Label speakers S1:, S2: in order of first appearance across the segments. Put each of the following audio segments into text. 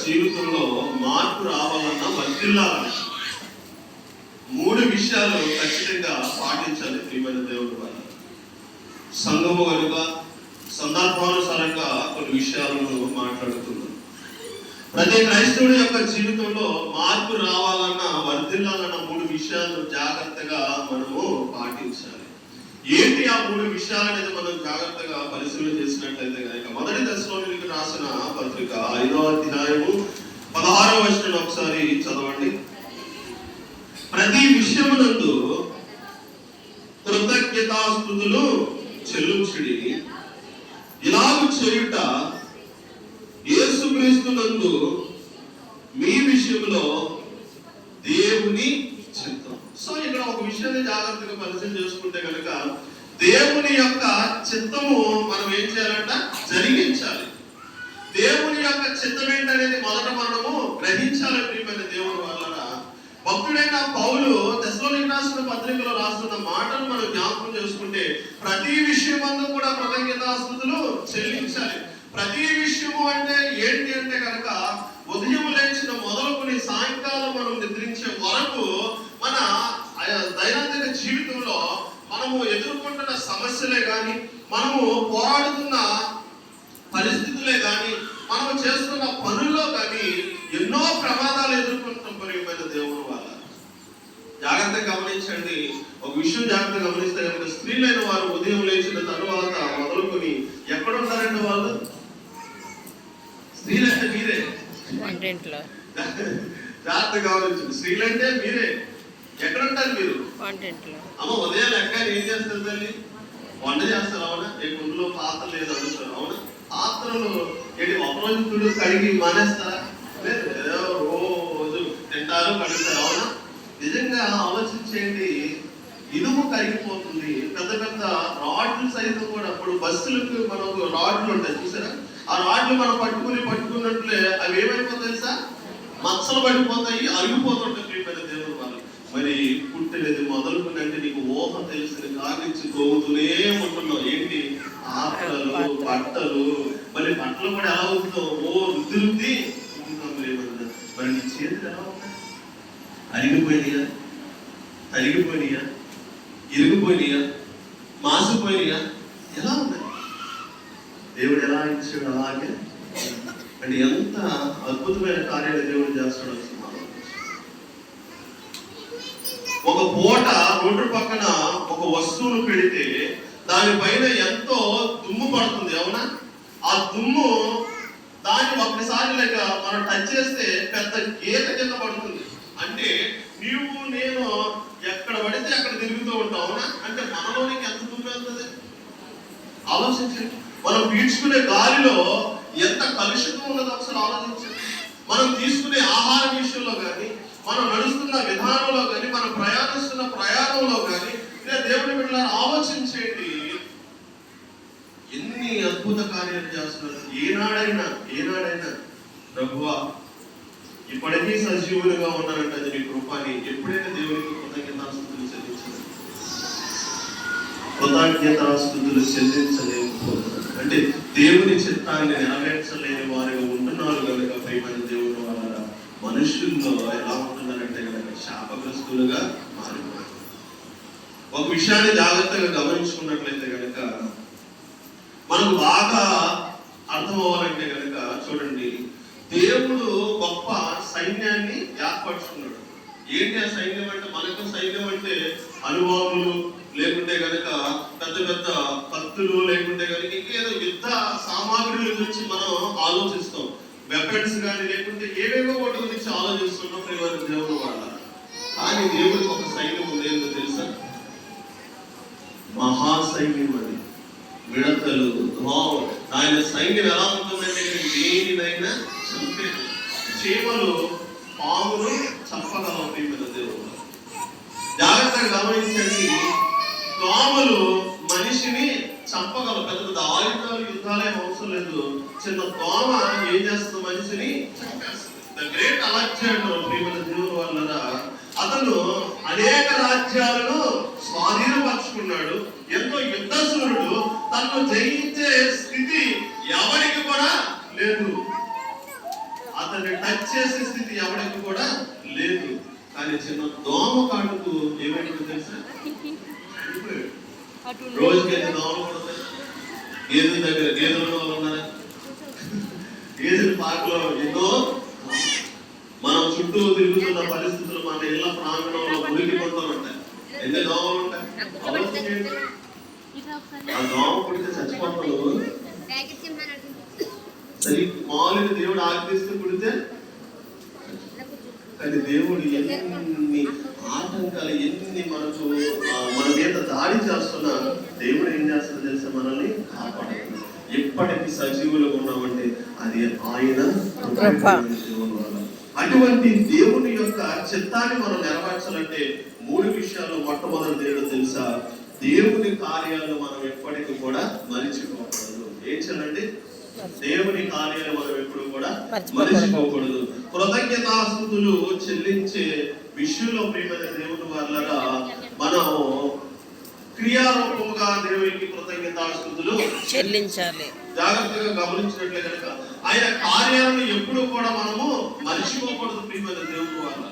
S1: జీవితంలో మార్పు రావాలన్నా వర్ధిల్లాలన్నా 3 విషయాలు ఖచ్చితంగా పాటించాలి. ప్రియమైన దేవుడు వల్ల సంఘము కనుక సందర్భానుసారంగా కొన్ని విషయాలను మాట్లాడుతున్నాం. ప్రతి క్రైస్తవుడి యొక్క జీవితంలో మార్పు రావాలన్నా వర్ధిల్లాలన్న 3 విషయాలు జాగ్రత్తగా మనము పాటించాలి. ఏంటి ఆ 3 విషయాలు అనేది మనం జాగ్రత్తగా పరిశీలన చేసినట్లయితే కనుక మొదటి దశలోనికి రాసిన పత్రిక 5వ అధ్యాయము 16వ వచనం ఒకసారి చదవండి. ప్రతి విషయమునందు కృతజ్ఞతాస్తుతులు చెల్లించుడి, ఇలాగు చేయుట యేసుక్రీస్తునందు మీ విషయంలో దేవుని చిత్తం. సో ఇక్కడ ఒక విషయాన్ని జాగ్రత్తగా పరిశీలన చేసుకుంటే కనుక దేవుని యొక్క చిత్తము మనం ఏం చేయాలంట? జరిగించాలి. దేవుని యొక్క చిత్తం ఏంటనేది మొదట మనము గ్రహించాలి. ప్రియమైన దేవుని వలన భక్తుడైన పౌలు తెస్సలోనికీ రాసిన పత్రికలో రాస్తున్న మాటలు మనం జ్ఞాపకం చేసుకుంటే ప్రతి విషయమందు కూడా కృతజ్ఞతాస్తుతులు చెల్లించాలి. ప్రతి విషయము అంటే ఏంటి అంటే కనుక ఉదయం లేచిన మొదలుకొని సాయంకాలం మనం నిద్రించే వరకు మన దైనందిన జీవితంలో మనము ఎదుర్కొంటున్న సమస్యలే కానీ, మనము పోరాడుతున్న పరిస్థితులే కానీ, మనము చేస్తున్న పనుల్లో కానీ ఎన్నో ప్రమాదాలు ఎదుర్కొంటున్న ప్రియమైన దేవుని వల్ల జాగ్రత్తగా గమనించండి. ఒక విషయం జాగ్రత్తగా గమనిస్తే కనుక స్త్రీలైన వారు ఉదయం లేచిన తరువాత మొదలుకొని ఎక్కడ ఉంటారండి? వాళ్ళు స్త్రీలంటే మీరే. జాగ్రత్తగా గమనించండి. స్త్రీలంటే మీరే. ఎక్కడ ఉంటారు మీరు? అమ్మ ఉదయం లెక్క ఏం చేస్తారు? తల్లి వంట చేస్తారు. అవునా? ఏ గుండెలో పాత్ర లేదు అడుగుతారు. అవునా? పాత్రలు ఏంటి ఒకరోజు కడిగి మానేస్తారా? లేదు, రోజు తింటారు, కడుగుతారు. అవునా? నిజంగా ఆలోచించేయండి. ఇనుము కరిగిపోతుంది. పెద్ద పెద్ద రాడ్లు సైతం కూడా ఇప్పుడు బస్సులకు మనకు రాడ్లు ఉంటాయి చూసారా? ఆ రాడ్లు మనం పట్టుకున్నట్లే అవి ఏమైపోతాయి తెలుసా? మచ్చలు పడిపోతాయి, అరిగిపోతుంటాయి. ప్రియమైన దేవుని వాళ్ళు మరి పుట్టినది మొదలుకునంటే నీకు ఊహ తెలిసిన కాగించి తోగుతూనే ఉంటున్నావు. ఏంటి? ఆటలు, బట్టలు. మరి బట్టలు కూడా ఎలా అవుతుందో రుద్ది మరి నీ చేతులు ఎలా ఉన్నాయి? అరిగిపోయినాయా? తరిగిపోయినాయా? ఇరిగిపోయినాయా? మాసిపోయినాయా? ఎలా ఉన్నాయి? దేవుడు ఎలా ఇచ్చాడు అలాగే. అంటే ఎంత అద్భుతమైన కార్యాలు దేవుడు చేస్తాడు. ఒక పూట రోడ్డు పక్కన ఒక వస్తువును పెడితే దానిపైన ఎంతో దుమ్ము పడుతుంది. అవునా? ఆ దుమ్ము దాన్ని ఒక్కసారి లేక మనం టచ్ చేస్తే పెద్ద గీత కింద పడుతుంది. అంటే నీవు నేను ఎక్కడ పడితే అక్కడ తిరుగుతూ ఉంటాం. అవునా? అంటే మనలోనికి ఎంత దుమ్ము వెళ్తుంది ఆలోచించండి. మనం పీల్చుకునే గాలిలో ఎంత కలుషితం ఉన్నదో ఒకసారి ఆలోచించండి. మనం తీసుకునే ఆహార విషయంలో కానీ, మనం నడుస్తున్న విధానంలో కానీ, మనం ప్రయాణిస్తున్న ప్రయాణంలో కానీ దేవుని బిడ్డలారా ఆలోచించేయండి. ఎన్ని అద్భుత కార్యాలు చేస్తున్నారు. ఏనాడైనా ప్రభువా ఇప్పటికీ సజీవులుగా ఉన్నారంటే అది నీ కృపని ఎప్పుడైనా దేవునికి కృతజ్ఞతాస్తుతులు చెల్లించలేదు. కృతజ్ఞతాస్తుతులు చెల్లించలేకపోతున్నారు అంటే దేవుని చిత్తాన్ని నెరవేర్చలేని వారిగా ఉంటున్నారు కనుక ప్రియమైన దేవుని వల్ల మనుషుల్లో ఎలా ఉంటున్నారంటే కనుక శాపగ్రస్తులుగా మారిపోయారు. ఒక విషయాన్ని జాగ్రత్తగా గమనించుకున్నట్లయితే కనుక మనకు బాగా అర్థం అవ్వాలంటే కనుక చూడండి, దేవుడు గొప్ప సైన్యాన్ని ఏర్పరచుకున్నాడు. ఏంటి ఆ సైన్యం అంటే? మనకు సైన్యం అంటే అనుభవములు లేకుంటే కనుక పెద్ద పెద్ద కత్తులు లేకుంటే కనుక ఇంకేదో యుద్ధ సామాగ్రిల గురించి మనం ఆలోచిస్తాం. వెపన్స్ కానీ లేకుంటే ఏవేవో వాటి గురించి ఆలోచిస్తున్నాం ప్రియమైన దేవుడు వల్ల. కానీ దేవుడికి ఒక సైన్యం ఉంది. ఏంటో తెలుసా? మహాసైన్యం. అది విడతలు, ఆయన సైన్యం ఎలా ఉంటుందంటే దేనినైనా చంపేది. చీమలు పాములు చంపగలవు ప్రియమైన దేవుడు. జాగ్రత్తగా గమనించండి. దోమలు మనిషిని చంపగలవు. పెద్ద పెద్ద ఆయుధాలు యుద్ధాలే అవసరం లేదు. చిన్న దోమ ఏం చేస్తుంది? మనిషిని చంపేస్తుంది. ద గ్రేట్ అలెగ్జాండర్ ప్రియమైన దేవుని వలన అతను అనేక రాజ్యాలను స్వాధీనపరుచుకున్నాడు. ఎంతో యుద్ధశూరుడు. తనను జయించే స్థితి ఎవరికి కూడా లేదు. అతని రోజుకి ఎన్ని దోమలు పడతాయి? గేదెల దగ్గర గేదెల వాళ్ళు ఉన్నారా? గేదెల పాకలో ఎన్నో మనం చుట్టూ తిరుగుతున్న పరిస్థితులు మన ఇళ్ల ప్రాంగణంలో ఉనికి కొంటూ ఉంటాయి. ఎన్ని దోమలు ఉంటాయి? ఆ దోమ పుడితే చచ్చిపోతాడు. సరి మామూలుగా దేవుడు ఆజ్ఞిస్తూ పుడితే, కానీ దేవుడు ఎన్ని ఆటంకాలు ఎన్ని మనకు మన మీద దాడి చేస్తున్నా దేవుడు ఏం చేస్తాడో తెలిసే మనల్ని కాపాడుతున్నాడు. ఎప్పటికీ సజీవులుగా ఉన్నామంటే అది ఆయన అటువంటి దేవుని యొక్క చిత్తాన్ని మనం నెరవేర్చాలంటే 3 విషయాలు. మొట్టమొదటి ఏంటో తెలుసా? దేవుని కార్యాలను మనం ఎప్పటికీ కూడా మరిచిపోకూడదు. ఏం చేయాలండి? దేవుని కార్యాలు మనం ఎప్పుడు కూడా మరిచిపోకూడదు. కృతజ్ఞతాస్తుతులు చెల్లించే విషయంలో ప్రియమైన దేవుని వాళ్ళగా మనం క్రియారూపముగా దేవునికి కృతజ్ఞతాస్తుతులు చెల్లించాలి. జాగ్రత్తగా గమనించినట్లే కనుక ఆయన కార్యాలను ఎప్పుడు కూడా మనము మరిచిపోకూడదు. ప్రియమైన దేవుని వాళ్ళ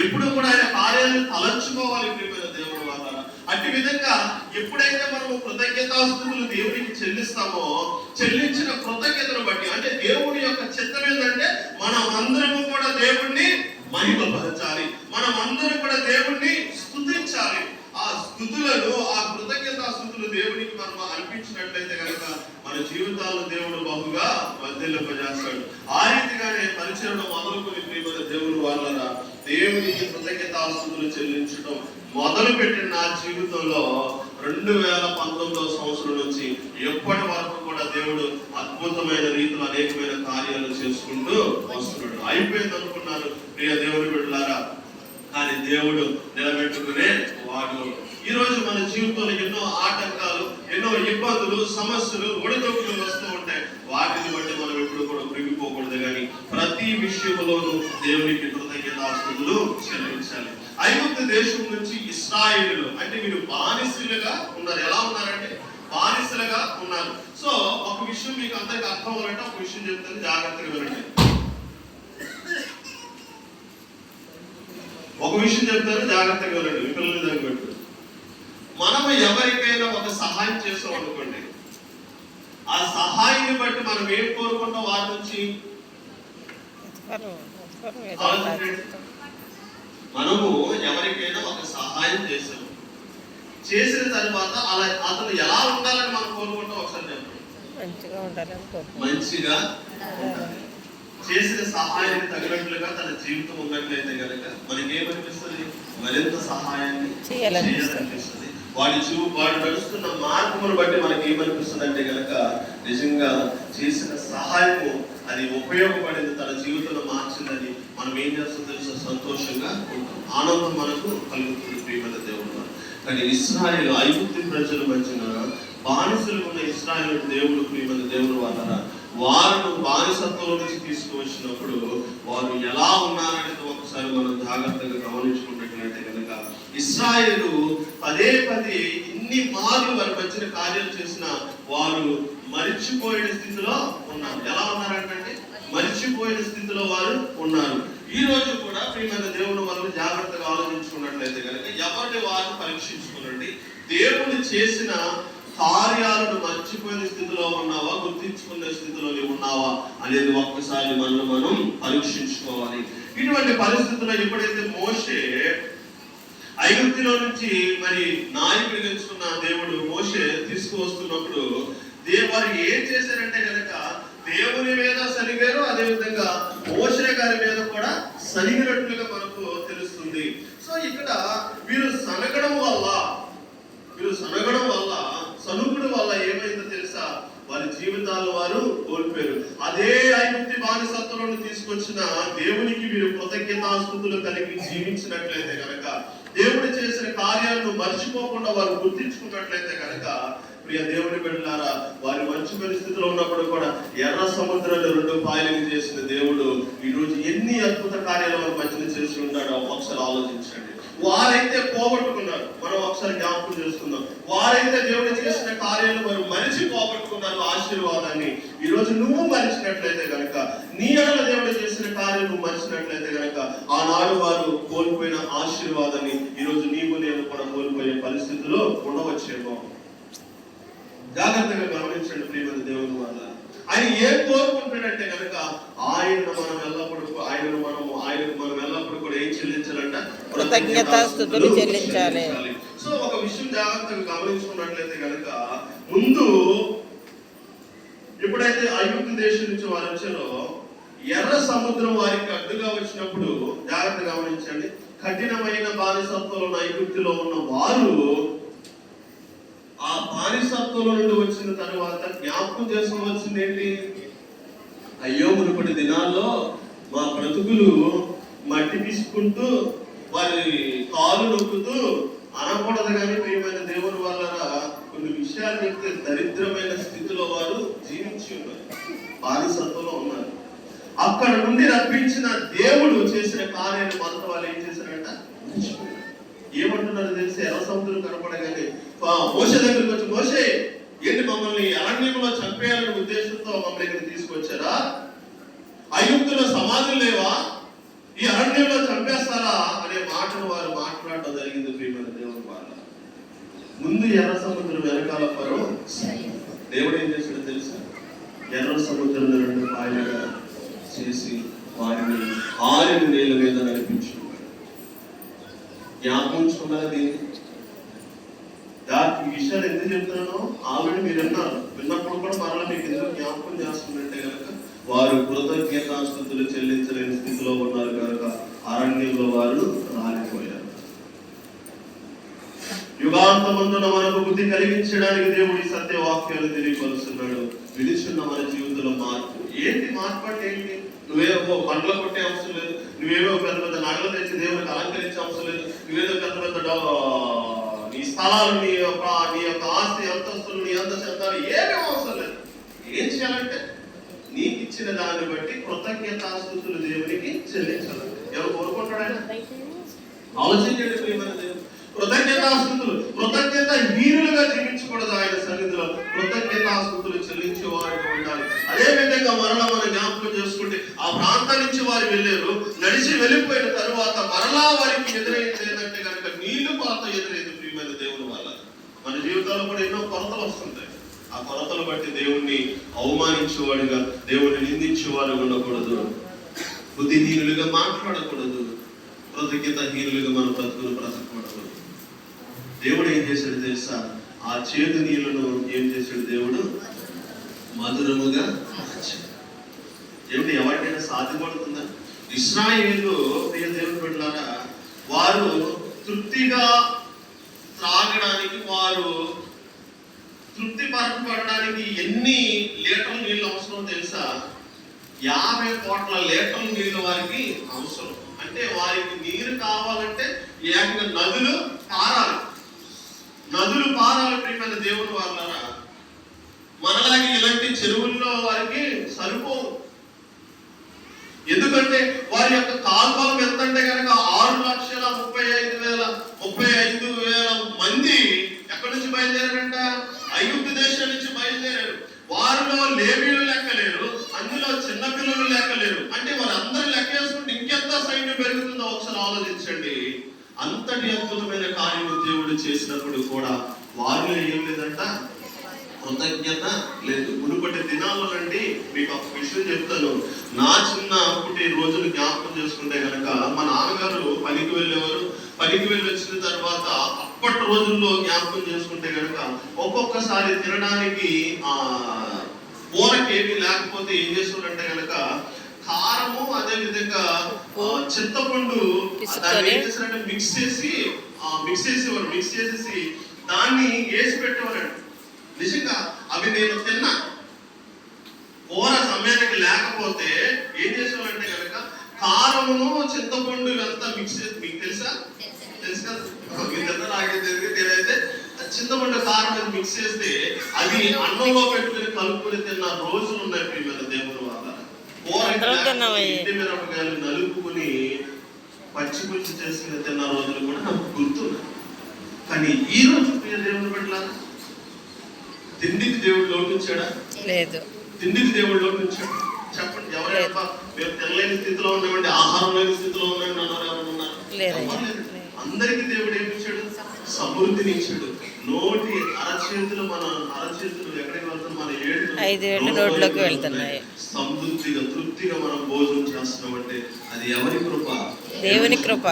S1: ఎప్పుడు కూడా ఆయన కార్యాలను తలంచుకోవాలి. ప్రియమైన దేవుని వాళ్ళ అట్టి విధంగా ఎప్పుడైతే మనము కృతజ్ఞతాస్తుతులు దేవునికి చెల్లిస్తామో, చెల్లించిన కృతజ్ఞతను బట్టి, అంటే దేవుని యొక్క చిత్తం ఏంటంటే మనం అందరము కూడా దేవుణ్ణి మహిమపరచాలి, మనం అందరం కూడా దేవుణ్ణి స్తుతించాలి. ఆ స్తుతులను, ఆ కృతజ్ఞతాస్తుతులు దేవునికి మనం అర్పించినట్లయితే కనుక మన జీవితాలను దేవుడు బహుగా వర్ధిల్లింపజేస్తాడు. ఆ రీతిగానే పరిచయం మొదలుకొని ప్రియమైన దేవుని వాళ్ళ దేవునికి కృతజ్ఞతాస్తుతులు చెల్లించడం మొదలు పెట్టిన నా జీవితంలో 2019వ సంవత్సరం నుంచి ఎప్పటి వరకు కూడా దేవుడు అద్భుతమైన రీతిలో అనేకమైన కార్యాలు చేసుకుంటూ వస్తున్నాడు. అయిపోయింది అనుకున్నాను ప్రియ దేవుని బిడ్డలారా, కానీ దేవుడు నిలబెట్టుకునే వాడు. ఈ రోజు మన జీవితంలో ఎన్నో ఆటంకాలు, ఎన్నో ఇబ్బందులు, సమస్యలు, ఒడిదొడుకులు వస్తూ ఉంటాయి. వాటిని బట్టి మనం ఎప్పుడు కూడా కృంగిపోకూడదు, కానీ ప్రతి విషయంలోనూ దేవునికి కృతజ్ఞతాస్తుతులు చెల్లించాలి. ఐగుప్తు దేశం నుంచి ఇశ్రాయేలులు అంటే మీరు బానిసలుగా ఉన్నారు. ఎలా ఉన్నారంటే బానిసలుగా ఉన్నారు. సో ఒక విషయం మీకు అందరికి అర్థం అవ్వాలంటే ఒక విషయం చెప్తాను, జాగ్రత్తగా వినండి. ఒక విషయం చెప్తాను, జాగ్రత్తగా వినండి. మీ పిల్లలు తగ్గట్టు మనము ఎవరికైనా ఒక సహాయం చేస్తాం అనుకోండి, ఆ సహాయాన్ని బట్టి మనం ఏం కోరుకుంటాం వారి నుంచి? మనము ఎవరికైనా ఒక సహాయం చేసాము, చేసిన తర్వాత అలా అతను ఎలా ఉండాలని మనం కోరుకుంటాం? ఒకసారి చెప్పండి. మంచిగా ఉండాలి. చేసిన సహాయాన్ని తగినట్లుగా తన జీవితం ఉన్నట్లయితే కనుక మనకి ఏమనిపిస్తుంది? మరింత సహాయాన్ని చేయాలనిపిస్తుంది. వాడు నడుస్తున్న మార్గమును బట్టి మనకి ఏమనిపిస్తుంది అంటే కనుక నిజంగా చేసిన సహాయము అది ఉపయోగపడింది, తన జీవితంలో మార్చిందని మనం ఏం చేస్తాం తెలుసా? సంతోషంగా ఉంటాం, ఆనందం మనకు కలుగుతుంది ప్రియమైన దేవుడు. కానీ ఇశ్రాయేలు ఐగుప్తు ప్రజల మధ్యన బానిసలు ఉన్న ఇశ్రాయేలు దేవుడు ప్రియమైన దేవుడు వల్ల వారు బానిసత్వం నుంచి తీసుకువచ్చినప్పుడు వారు ఎలా ఉన్నారనేది ఒకసారి మనం జాగ్రత్తగా గమనించుకున్నట్లయితే కనుక ఇశ్రాయేలు పదే ఇన్ని మార్లు వారి మధ్యన కార్యాలు చేసిన వారు మరిచిపోయిన స్థితిలో ఉన్నారు. ఎలా ఉన్నారంటే మరిచిపోయిన స్థితిలో వారు ఉన్నారు. ఈ రోజు కూడా ప్రియమైన దేవుని వల్ల జాగ్రత్తగా ఆలోచించుకున్నట్లయితే కనుక ఎవరిని వారు పరీక్షించుకునండి. దేవుడు చేసిన కార్యాలను మర్చిపోయిన స్థితిలో ఉన్నావా, గుర్తించుకునే స్థితిలో ఉన్నావా అనేది ఒక్కసారి మనం పరీక్షించుకోవాలి. ఇటువంటి పరిస్థితుల్లో ఎప్పుడైతే మోషే ఐగుప్తులో నుంచి మరి నాయకుడిగా ఎంచుకున్న దేవుడు మోషే తీసుకువస్తున్నప్పుడు వారు ఏం చేశారంటే కనుక దేవుని మీద సనిగారు, అదేవిధంగా మోషే గారి మీద కూడా సనిగినట్లుగా మనకు తెలుస్తుంది. సో ఇక్కడ వీరు సనగడం వల్ల సనుగుడు వల్ల ఏమైందో తెలుసా? వారి జీవితాలు వారు కోల్పోయారు. అదే ఐగుప్తు బానిసత్వంలో తీసుకొచ్చిన దేవునికి వీరు కృతజ్ఞతాస్తుతులు కలిగి జీవించినట్లయితే కనుక, దేవుడు చేసిన కార్యాలను మర్చిపోకుండా వారు గుర్తించుకున్నట్లయితే కనుక, ప్రియ దేవుని బిడ్డలారా, వారి మంచి పరిస్థితిలో ఉన్నప్పుడు కూడా ఎర్ర సముద్రాన్ని 2 పాయలుగా చేసిన దేవుడు ఈ రోజు ఎన్ని అద్భుత కార్యాలు వారి మధ్యన చేసి ఉంటాడో ఒకసారి ఆలోచించండి. వారైతే పోగొట్టుకున్నారు, మనం ఒకసారి జ్ఞాపకం చేసుకుందాం. వారైతే దేవుడు చేసిన కార్యాలు వారు మరిచి పోగొట్టుకున్నారు ఆశీర్వాదాన్ని. ఈ రోజు నువ్వు మరిచినట్లయితే కనుక, నీ అన్న దేవుడు చేసిన కార్యం నువ్వు మరిచినట్లయితే కనుక, ఆనాడు వారు కోల్పోయిన ఆశీర్వాదాన్ని ఈ రోజు నీవు నేను కూడా కోల్పోయే పరిస్థితిలో ఉండవచ్చేమో. జాగ్రత్తగా గమనించండి ప్రియమైన దేవుని వల్ల. ఆయన ఏం కోరుకుంటాడంటే కనుక ఆయనకు మనం ఎల్లప్పుడూ కూడా ఏం చెల్లించాలంట?
S2: కృతజ్ఞతాస్తుతులు చెల్లించాలి.
S1: సో ఒక విషయం జాగ్రత్తగా గమనించుకున్నట్లయితే కనుక, ముందు ఎప్పుడైతే ఐగుప్తు దేశం నుంచి వారు వచ్చారో, ఎర్ర సముద్రం వారికి అడ్డుగా వచ్చినప్పుడు జాగ్రత్తగా గమనించండి, కఠినమైన బానిసత్వంలో ఉన్న ఐగుప్తులో ఉన్న వారు ఆ బానిసత్వంలో నుండి వచ్చిన తర్వాత జ్ఞాపకం చేసుకోవాల్సింది ఏంటి? అయ్యో మునుపటి దినాల్లో మా బ్రతుకులు మట్టి తీసుకుంటూ వారి కాలు నొక్కుతూ అనకూడదు. కానీ ప్రియమైన దేవుని వల్ల కొన్ని విషయాలు చెప్తే దరిద్రమైన స్థితిలో వారు జీవించి ఉన్నారు, బానిసత్వంలో ఉన్నారు. అక్కడ నుండి రప్పించిన దేవుడు చేసిన కార్యాన్ని మొదట వాళ్ళు ఏం చేశారంట? ఏమంటున్నారు తెలిసి, ఎర్ర సముద్రం కనపడగానే మోషే దగ్గరికి వచ్చి, మోషే ఏంటి మమ్మల్ని అరణ్యంలో చంపేయాలనే ఉద్దేశంతో మమ్మల్ని ఇక్కడ తీసుకొచ్చారా? ఐగుప్తులో సమాధులు లేవా? ఈ అరణ్యంలో చంపేస్తారా అనే మాటను వారు మాట్లాడటం జరిగింది ప్రియమైన దేవుని వాళ్ళ. ముందు ఎర్ర సముద్రం వెనకాల పరో దేవుడు ఏం చేశాడో తెలుసా? ఎర్ర సముద్రం 2 పాయలుగా చేసి వారిని 6 నీళ్ళ మీద నడిపించుకున్నాడు. జ్ఞాపకం దీన్ని. ఈ విషయాలు ఎందుకు చెప్తున్నానో ఆల్రెడీ మీరు విన్నప్పుడు కూడా మరలా మీకు ఎందుకు జ్ఞాపకం చేస్తుందంటే కనుక, వారు కృతజ్ఞతాస్తుతులు చెల్లించలేని స్థితిలో ఉన్నారు కనుక అరణ్యంలో వారు రాలిపోయారు. యుగాంతమందున మనకు బుద్ధి కలిగించడానికి దేవుడి సత్యవాక్యాలు తెలియపరుస్తున్నాడు. విడిచున్న మన జీవితంలో మార్పు. ఏంటి మార్పు అంటే ఏంటి? నువ్వేమో పండ్ల కొట్టే అవసరం లేదు, నువ్వేమో పెద్ద పెద్ద నగలు తెచ్చి దేవునికి అలంకరించే అవసరం లేదు, నువ్వేదో పెద్ద పెద్ద నీ స్థలాలు, నీ యొక్క ఆస్తి అంతస్తులు, నీ అందచందాలు ఏమీ అవసరం లేదు. ఏం చేయాలంటే నీకు ఇచ్చిన దాన్ని బట్టి కృతజ్ఞతాస్తుతులు దేవునికి చెల్లించాలి. ఎవరు కోరుకుంటాడు ఆయన? ఆలోచించండి ప్రియమైన దేవుడు. కృతజ్ఞతాస్తుతులు, కృతజ్ఞత హీనులుగా జీవించకూడదు. ఆయన సన్నిధిలో కృతజ్ఞతాస్తుతులు చెల్లించే వారిగా ఉండాలి. అదే విధంగా మరలా మనం జ్ఞాపకం చేసుకుంటే, ఆ ప్రాంతం నుంచి వారు వెళ్ళారు, నడిచి వెళ్ళిపోయిన తరువాత మరలా వారికి ఎదురైంది ఏంటంటే కనుక నీళ్లు కొరత ఎదురైంది ప్రియమైన దేవుని వల్ల. మన జీవితాల్లో కూడా ఎన్నో కొరతలు వస్తుంటాయి. ఆ కొరతలు బట్టి దేవుణ్ణి అవమానించేవాడుగా, దేవుణ్ణి నిందించేవాడుగా ఉండకూడదు, బుద్ధిహీనులుగా మాట్లాడకూడదు, కృతజ్ఞతాహీనులుగా మన బ్రతకూడదు. దేవుడు ఏం చేశాడు తెలుసా? ఆ చేదు నీళ్లను ఏం చేశాడు దేవుడు? మధురముగా. ఏమిటి ఎవరికైనా సాధ్యపడుతుందా? ఇశ్రాయేలు ప్రియ దేవుని బిడ్డలారా, వారు తృప్తిగా త్రాగడానికి, వారు తృప్తి పరచబడడానికి ఎన్ని లీటర్ల నీళ్ళు అవసరం తెలుసా? 50 కోట్ల లీటర్ల నీళ్లు వారికి అవసరం. అంటే వారికి నీరు కావాలంటే ఏకంగా నదులు పారాలి ప్రియమైన దేవుని వాళ్ళరా. మనలాగే ఇలాంటి చెరువుల్లో వారికి సరిపోవు. ఎందుకంటే వారి యొక్క కాల్బలం ఎంత అంటే కనుక 6,35,000 మంది ఎక్కడి నుంచి బయలుదేరారంట? ఐగుప్తు దేశం నుంచి బయలుదేరారు. వారిలో లేవీయులు లెక్కలేరు, అందులో చిన్నపిల్లలు లెక్కలేరు. అంటే వారందరూ లెక్క వేసుకుంటే ఇంకెంత సైన్యం పెరుగుతుందో ఒకసారి ఆలోచించండి. అంతటి అద్భుతమైన కార్యము దేవుడు చేసినప్పుడు కూడా వారిలో ఏం లేదంట? కృతజ్ఞత లేదు. మునుపటి దినాల్లో నుండి మీకు ఒక విషయం చెప్తాను. నా చిన్నప్పటి రోజులు జ్ఞాపకం చేసుకుంటే కనుక, మా నాన్నగారు పనికి వెళ్ళేవారు. పనికి వెళ్ళి వచ్చిన తర్వాత అప్పటి రోజుల్లో జ్ఞాపకం చేసుకుంటే కనుక, ఒక్కొక్కసారి తినడానికి కూరకి ఏమీ లేకపోతే ఏం చేస్తుంటే కనుక కారము, అదే విధంగా చింతపండు దాన్ని ఏం చేస్తారంటే మిక్స్ చేసేసి దాన్ని వేసి పెట్టేవారండి. నిజంగా అవి నేను తిన్నా. కూర సమయానికి లేకపోతే ఏం చేసేవారంటే కనుక కారమును చింతపండు అంతా మిక్స్ చేసి, మీకు తెలుసు కదా, నేనైతే చింతపండు కారం మీద మిక్స్ చేస్తే అది అన్నంలో పెట్టుకుని కలుపుకొని తిన్న రోజులు ఉన్నాయి ప్రియమైన దేవుని వల్ల. ఇంటి మిరపకాయలు నలుపుకుని పచ్చి చేసుకుని తిన్న రోజులు కూడా నాకు గుర్తున్నాయి. కానీ ఈ రోజు ప్రియ దేవుని పెట్టాలి, తిండికి దేవుడు లోపించాడా? లేదు. తిండికి దేవుడు లోపించాడు? చెప్పండి. ఎవరైనా మేము తినలేని స్థితిలో ఉన్నామండి, ఆహారం లేని స్థితిలో ఉన్నామండి అన్నారు ఎవరు ఉన్నారు? అందరికి దేవుడు ఏమి ఇచ్చాడు? సమృద్ధిని ఇచ్చాడు. నోటి అరచేతులు మన అరచేతులు ఎక్కడికి వెళ్తాం? మన
S2: 5 వేళ్ళు నోట్లోకి వెళ్తున్నాయి.
S1: సమృద్ధిగా తృప్తిగా మనం భోజనం చేస్తున్నామంటే అది ఎవరి కృప?
S2: దేవుని కృప.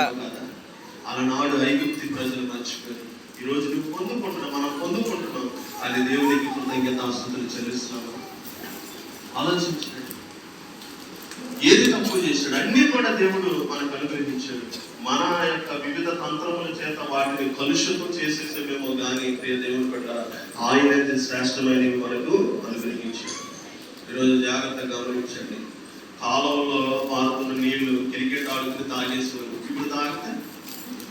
S1: అలనాడు ఐగుప్తి ప్రజలు మర్చిపోయారు. ఈ రోజు నువ్వు పొందుకుంటున్నావు, మనం పొందుకుంటున్నాం. అది దేవునికి కృతజ్ఞతాస్తుతులు చెల్లిస్తున్నాము. ఆలోచించండి, ఏది తప్పు చేశాడు? అన్ని కూడా దేవుడు మనకు అనుగ్రహించాడు. మన యొక్క వివిధ తంత్రముల చేత వాటిని కలుషితం చేసేసేమేమో కానీ ప్రియ దేవుని పట్ల ఆయనైతే శ్రేష్టమైనవి మనకు అనుగ్రహించాడు. ఈరోజు జాగ్రత్తగా గమనించండి. కాలంలో పారుతున్న నీళ్లు క్రికెట్ ఆడుకుని తాగేసేవారు. ఇప్పుడు తాగితే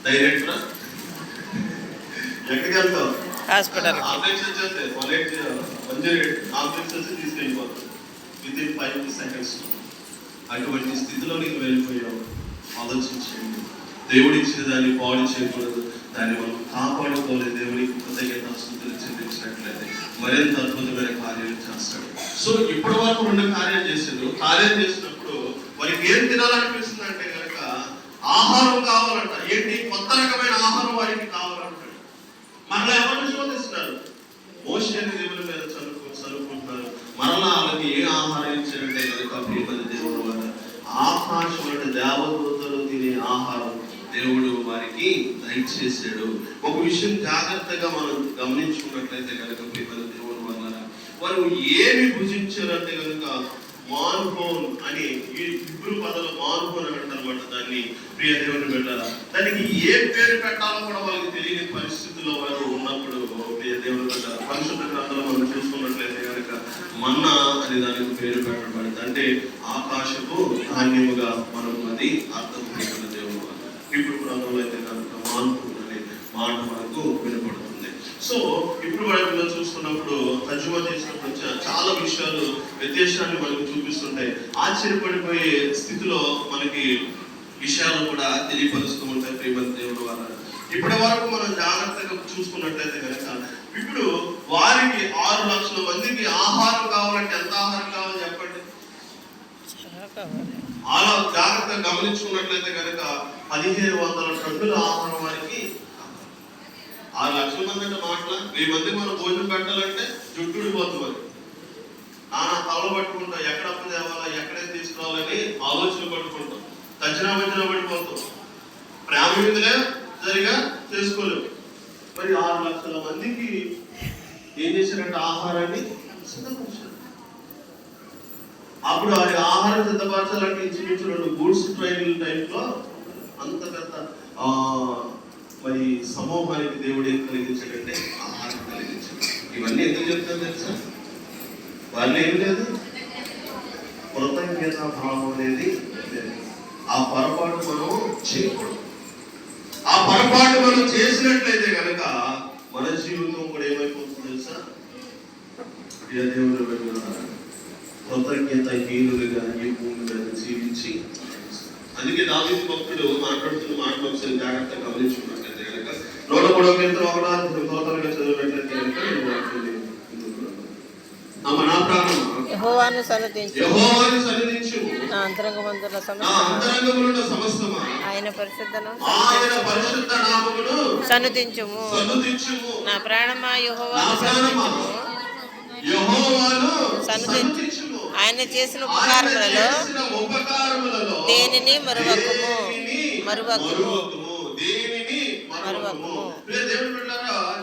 S1: డైరెక్ట్గా ఎక్కడికి వెళ్తాం?
S2: హాస్పిటల్.
S1: ఆపరేషన్ చేస్తే ఆపరేషన్ తీసుకెళ్ళిపోతాం విత్ 5 seconds. అటువంటి స్థితిలో నీకు వెళ్ళిపోయావు. ఆలోచించండి. దేవుడు ఇచ్చిన దాన్ని పాడు చేయకూడదు, దాన్ని మనం కాపాడుకోవాలి. దేవునికి కృతజ్ఞతాస్తుతులు చెల్లించినట్లయితే మరింత అద్భుతమైన కార్యాలు చేస్తాడు. సో ఇప్పటి వరకు 2 కార్యాలు చేశాడు. కార్యం చేసినప్పుడు వారికి ఏం తినాలనిపిస్తుంది అంటే కనుక ఆహారం కావాలంట. ఏంటి? కొత్త రకమైన ఆహారం వారికి కావాలంటాడు. మరలా ఎవరిని శోధిస్తున్నారు? మోషేని దేవుని మీద చదువుకుంటున్నారు. మరలా వాళ్ళకి ఏ ఆహారం ఇచ్చారంటే కనుక ప్రియమైన దేవుడు వారు ఆకాశం అంటే దేవదూతలు తినే ఆహారం దేవుడు వారికి దయచేసాడు. ఒక విషయం జాగ్రత్తగా మనం గమనించుకున్నట్లయితే కనుక ప్రియమైన దేవుడు వారు ఏమి భుజించారంటే కనుక మాన్హోన్ అని ఇబ్రూ పదాలు మాన్హోన్ అని అంటారన్నమాట. దాన్ని ప్రియ దేవుని పెట్టారా, దానికి ఏ పేరు పెట్టాలో కూడా వాళ్ళకి తెలియని పరిస్థితుల్లో వారు ఉన్నప్పుడు ప్రియ దేవుని పెట్టారు. పరిశుద్ధ గ్రంథంలో మనం చూసుకున్నట్లయితే కనుక మన్నా అని దానికి పేరు పెట్టబడింది. అంటే ఆకాశపు ధాన్యముగా మనం అది అర్థం చేసుకున్న దేవుడు. ఇప్పుడు గ్రంథంలో అయితే కనుక మాన్హోన్ అనే మాట మనకు వినపడుతుంది. సో ఇప్పుడు మనం చూసుకున్నప్పుడు తర్జుమా చేసినప్పుడు చాలా విషయాలు వ్యత్యాసాన్ని మనకు చూపిస్తుంటాయి. ఆశ్చర్యపడిపోయే స్థితిలో మనకి విషయాలు కూడా తెలియపరుస్తూ ఉంటాయి ప్రియమైన దేవుడు వల్ల. ఇప్పటి వరకు మనం జాగ్రత్తగా చూసుకున్నట్లయితే కనుక ఇప్పుడు వారికి 6 లక్షల మందికి ఆహారం కావాలంటే ఎంత ఆహారం కావాలి చెప్పండి? అలా జాగ్రత్తగా గమనించుకున్నట్లయితే కనుక 1500 టన్నుల ఆహారం వారికి. 6 లక్షల మంది అంటే మాటలా? 1000 మందికి మనం భోజనం పెట్టాలంటే జుట్టు ఊడిపోతుంది. నానా తవలు పట్టుకుంటాం, ఎక్కడ అప్పు తేవాలా, ఎక్కడైతే తీసుకురావాలని ఆలోచన పట్టుకుంటాం. తచ్చినా పడిపోతాం. ప్రేమ మీదలే సరిగా చేసుకోలేము. మరి 6 లక్షల మందికి ఏం చేశారంటే ఆహారాన్ని సిద్ధపరిచారు. అప్పుడు వారి ఆహారం సిద్ధపరచాలంటే ఇంచుమించు 2 గూడ్స్ ట్రైన్ల టైంలో అంత పెద్ద మరి సమూహానికి దేవుడు ఏం కలిగించాడంటే ఆహారం కలిగించాడు. ఇవన్నీ ఎందుకు చెప్తాను తెలుసా? వాళ్ళు ఏం లేదు, కృతజ్ఞత భావం అనేది లేదు. ఆ పొరపాటు మనం చేయకూడదు. ఆ పొరపాటు మనం చేసినట్లయితే కనుక మన జీవితం కూడా ఏమైపోతుంది తెలుసా? దేవుడు కృతజ్ఞత హీనులుగా ఈ భూమి మీద జీవించి. అందుకే దావీదు భక్తుడు మాట్లాడుతున్న మాటలు ఒకసారి జాగ్రత్తగా గమనించుకున్నట్లయితే కనుక 103వ కీర్తన 1 చదివినట్లయితే కనుక నా ప్రాణమా
S2: యెహోవాను సన్నిధించు,
S1: నా
S2: అంతరంగమందున్న
S1: సమస్తమా
S2: ఆయన పరిశుద్ధ
S1: నామమును
S2: సన్నిధించుము. నా ప్రాణమా యెహోవాను సన్నిధించుము. ఆయన చేసిన ఉపకారములలో దేనిని మరువకుము.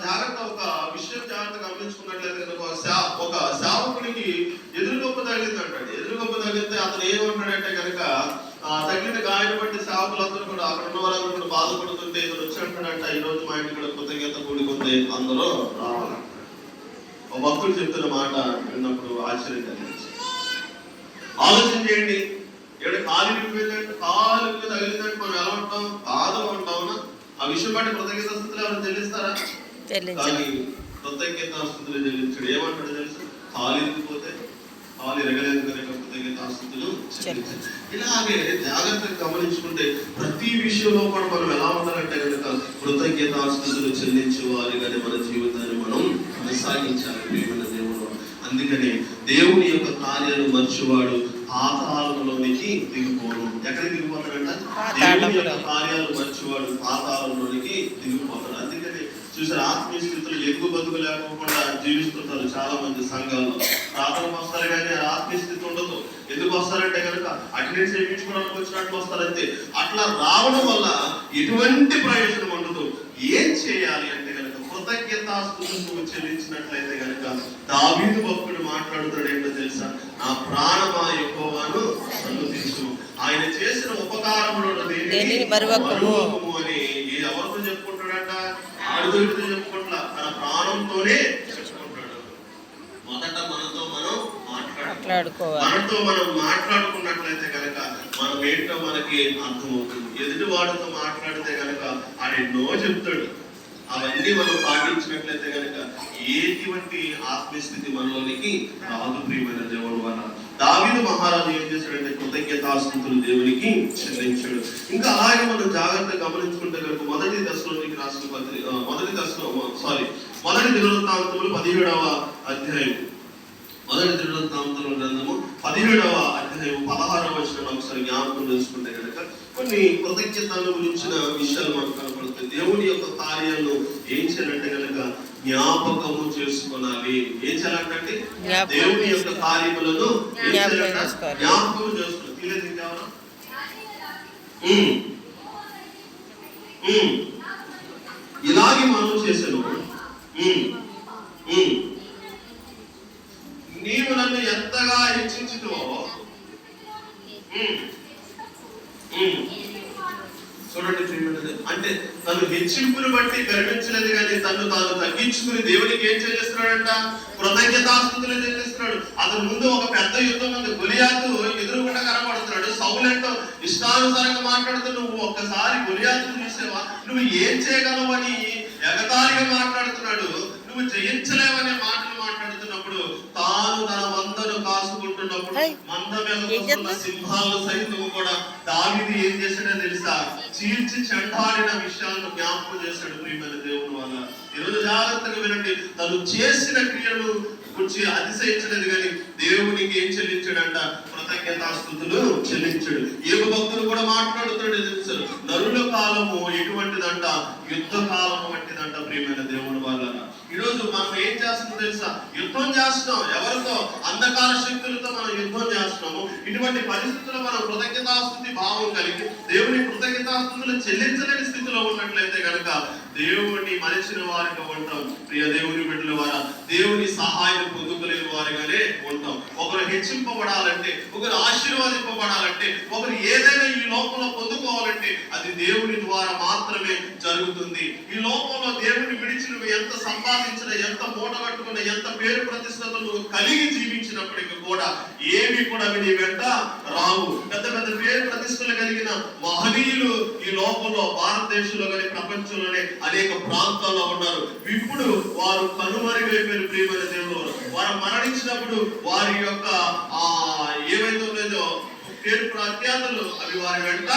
S1: జాగ్రత్త. ఒక విషయం జాగ్రత్త గమనించుకున్నట్లయితే ఒక సేవకునికి ఎదురుగొప్ప తగిలిందంటాడు. ఎదురుగొప్ప తగిలితే అతను ఏమంటాడంటే కనుక తగిలిన గాయం బట్టి సేవకులందరూ కూడా అక్కడ ఉన్న వాళ్ళందరూ కూడా బాధపడుతుంటే ఇతను వచ్చి అంటాడంట, ఈ రోజు మా ఇంటి కూడా కృతజ్ఞత కూడుకుంది, అందులో రావాలి. ఒక భక్తుడు చెప్తున్న మాట విన్నప్పుడు ఆశ్చర్యం కలిగింది. ఆలోచన చేయండి. ఇక్కడ కాలు విరిగిపోయిందంటే, కాలు తగిలిందంటే మనం ఎలా ఉంటాం? బాధలో ఉంటావునా? ఆ విషయం బట్టి కృతజ్ఞతాస్తుతులు ఎవరు చెల్లిస్తారా? కానీ కృతజ్ఞతాస్తుతులు చెల్లించాడు. ఏమంటాడు తెలుసు? కాలు ఇరిగిపోతే కాలు ఎరగలేదు కనుక కృతజ్ఞతాస్తుతులు చెల్లించాడు. ఇలాగే జాగ్రత్తగా గమనించుకుంటే ప్రతి విషయంలో కూడా మనం ఎలా ఉండాలంటే కనుక కృతజ్ఞతాస్తుతులు చెల్లించే వారిగానే మన జీవితాన్ని మనం కొనసాగించాలి ప్రియమైన దేవుడు. అందుకని దేవుని యొక్క కార్యాలు మర్చివాడు పాతాళంలోనికి దిగిపోను. ఎక్కడికి దిగిపోతాడంట? దేవుని యొక్క కార్యాలు మర్చివాడు పాతాళంలోనికి దిగిపోతాడు. అందుకని చూసారు, ఆత్మీయ స్థితిలో ఎక్కువ బతుకు లేకుండా జీవిస్తుంటారు చాలా మంది సంఘాల్లో. ప్రార్థనకు వస్తారు కానీ ఆత్మీయ స్థితి ఉండదు. ఎందుకు వస్తారంటే కనుక అటెండెన్స్ వేయించుకోవడానికి వచ్చినట్లు వస్తారంతే. అట్లా రావడం వల్ల ఎటువంటి ప్రయోజనం ఉండదు. ఏం చేయాలి అంటే కనుక కృతజ్ఞతాస్తుతులు చెల్లించినట్లయితే కనుక దావీదు భక్తుడు మాట్లాడుతాడు ఏంటో తెలుసా? నా ప్రాణమా యెహోవాను సన్నుతించు, ఆయన చేసిన ఉపకారములను దేనిని మరువకుము అని ఎవరితో చెప్పుకుంటాడంట? ఆడుదొరికితో చెప్పుకుంటా, తన ప్రాణంతోనే చెప్పుకుంటాడు. మొదట మనతో మనం మనతో మనం మాట్లాడుకున్నట్లయితే కనుక మనం ఏంటో మనకి అర్థమవుతుంది. ఎదుటి వాడితో మాట్లాడితే కనుక ఆయన ఎన్నో చెప్తాడు. అవన్నీ మనం పాటించినట్లయితే కనుక ఎటువంటి ఆత్మీయస్థితి మనలోనికి రాదు. ప్రియమైన దేవుడు వల్ల దావీదు మహారాజు ఏం చేశాడంటే కృతజ్ఞతాస్తుతులు దేవునికి చెల్లించాడు. ఇంకా అలాగే మనం జాగ్రత్తగా గమనించుకుంటే కనుక మొదటి దినవృత్తాంతములు 17వ అధ్యాయం, మొదటి దినవృత్తాంతముల గ్రంథము 17వ అధ్యాయం 16వ వచనం ఒకసారి జ్ఞాపకం చేసుకుంటే కనుక కొన్ని కృతజ్ఞతల గురించిన విషయాలు మనకు కనపడుతుంది. దేవుని యొక్క కార్యాలను ఏం చేయాలంటే కనుక జ్ఞాపకము చేసుకోవాలి. ఏం చేయాలంటే దేవుని యొక్క కార్యములను జ్ఞాపకం చేసుకోవాలి. తెలియదు ఇంకెవరు? ఇలాగే మనం చేసాను. నీవు నన్ను ఎంతగా హెచ్చించుతో చూడండి, అంటే తను హెచ్చింపుని బట్టి గర్వించలేదు కానీ తను తాను తగ్గించుకుని దేవునికి ఏం చేస్తున్నాడంట? కృతజ్ఞతాస్తుతులు చెల్లిస్తున్నాడు. అతని ముందు ఒక పెద్ద యుద్ధం ఉంది. గొలియాతు ఎదురుగుండా కనబడుతున్నాడు. సౌలేంటో ఇష్టానుసారంగా మాట్లాడుతూ నువ్వు ఒక్కసారి గొలియాతును చూసావా, నువ్వు ఏం చేయగలవు అని ఎగతాళిగా మాట్లాడుతున్నాడు. నువ్వు జయించలేవనే మాటలు మాట్లాడుతున్నప్పుడు తాను తన మందను కాసుకుంటున్నప్పుడు మంద మీద సింహాలు సైతం కూడా దావీదు ఏం చేశాడో తెలుసా? చీల్చి చెండాడిన విషయాలను జ్ఞాపకం చేశాడు. ప్రియమైన దేవుని వల్ల ఈరోజు జాగ్రత్తగా వినండి. తను చేసిన క్రియలు గురించి అతిశయించలేదు కానీ దేవునికి ఏం చెల్లించాడంట? కృతజ్ఞతాస్తుతులు చెల్లించాడు. ఏవ భక్తులు కూడా మాట్లాడుతాడు తెలుసు, నరుల కాలము ఎటువంటిదంట? యుద్ధ కాలము వంటిదంట. ప్రియమైన దేవుని వల్ల ఈరోజు మనం ఏం చేస్తున్నాం తెలుసా? యుద్ధం చేస్తున్నాం. ఎవరితో? అంధకార శక్తులతో మనం యుద్ధం చేస్తున్నాము. ఇటువంటి పరిస్థితుల్లో మనం కృతజ్ఞతాస్తుతి భావం కలిగి దేవుని కృతజ్ఞతాస్తుతులు చెల్లించలేని స్థితిలో ఉన్నట్లయితే కనుక దేవుని మనిషిన వారిగా ఉంటాం. ప్రియ దేవుని బిడ్డల వారా, దేవుని సహాయం పొందుకోలేని వారిగానే ఉంటాం. ఒకరు హెచ్చింపబడాలంటే, ఒకరు ఆశీర్వాదింపబడాలంటే, ఒకరు ఏదైనా ఈ లోకంలో పొందుకోవాలంటే అది దేవుని ద్వారా మాత్రమే జరుగుతుంది. ఈ లోకంలో దేవుని విడిచి నువ్వు ఎంత సంపాదించినా, ఎంత మూట కట్టుకున్నా, ఎంత పేరు ప్రతిష్టలు కలిగి జీవించినప్పటికీ కూడా ఏమి కూడా నీ వెంట రావు. పెద్ద పెద్ద పేరు ప్రతిష్టలు కలిగిన మహనీయులు ఈ లోకంలో, భారతదేశంలో కానీ ప్రపంచంలోనే అనేక ప్రాంతాల్లో ఉన్నారు. ఇప్పుడు వారు కనుమరుగైపోయిన ప్రియమైన దేవుడు. వారు మరణించినప్పుడు వారి యొక్క ఏవైతే ఉన్నదో పేరు ప్రఖ్యాతులు అవి వారి వెంట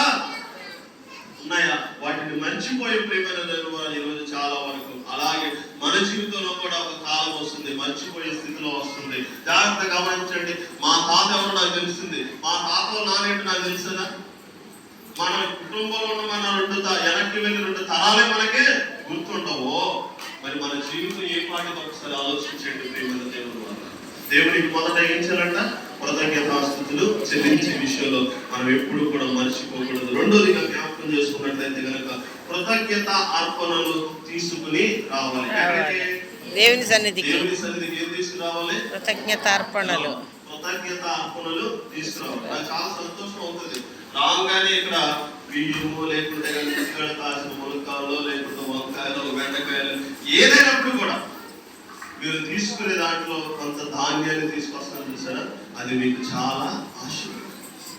S1: ఉన్నాయా? వాటిని మర్చిపోయే ప్రియమైన దేవుడు ఈరోజు చాలా వరకు. అలాగే మన జీవితంలో కూడా ఒక కాలం వస్తుంది, మర్చిపోయే స్థితిలో వస్తుంది. జాగ్రత్త గమనించండి. మా తాత ఎవరు నాకు తెలుస్తుంది, మా తాత నానేంటి నాకు తెలుసుదా? మన కుటుంబంలో ఉన్న మన వెనక్కి వెళ్ళి 2 తరాలే మనకే గుర్తుండవు. మరి మన జీవితం ఏ పాటికి ఒకసారి ఆలోచించండి ప్రియమైన దేవుడు వల్ల. దేవునికి మొదట ఏం చేయాలంట? కృతజ్ఞతాస్తుతులు చెల్లించే విషయంలో మనం ఎప్పుడు కూడా మర్చిపోకూడదు. రెండోదిగా జ్ఞాపకం చేసుకున్నట్లయితే కనుక కృతజ్ఞత అర్పణలు తీసుకుని రావాలి.
S2: దేవుని సన్నిధికి
S1: ఏం తీసుకురావాలి?
S2: కృతజ్ఞత అర్పణలు
S1: తీసుకురావాలి. నాకు చాలా సంతోషం అవుతుంది. రాగానే ఇక్కడ బియ్యము లేకుంటే కాసిన ములక్కాయలు లేకుంటే వంకాయలు బెండకాయలు ఏదైనప్పుడు కూడా మీరు తీసుకునే దాంట్లో కొంత ధాన్యాన్ని తీసుకొస్తారు చూసారా? అది మీకు చాలా ఆశీర్వాదం.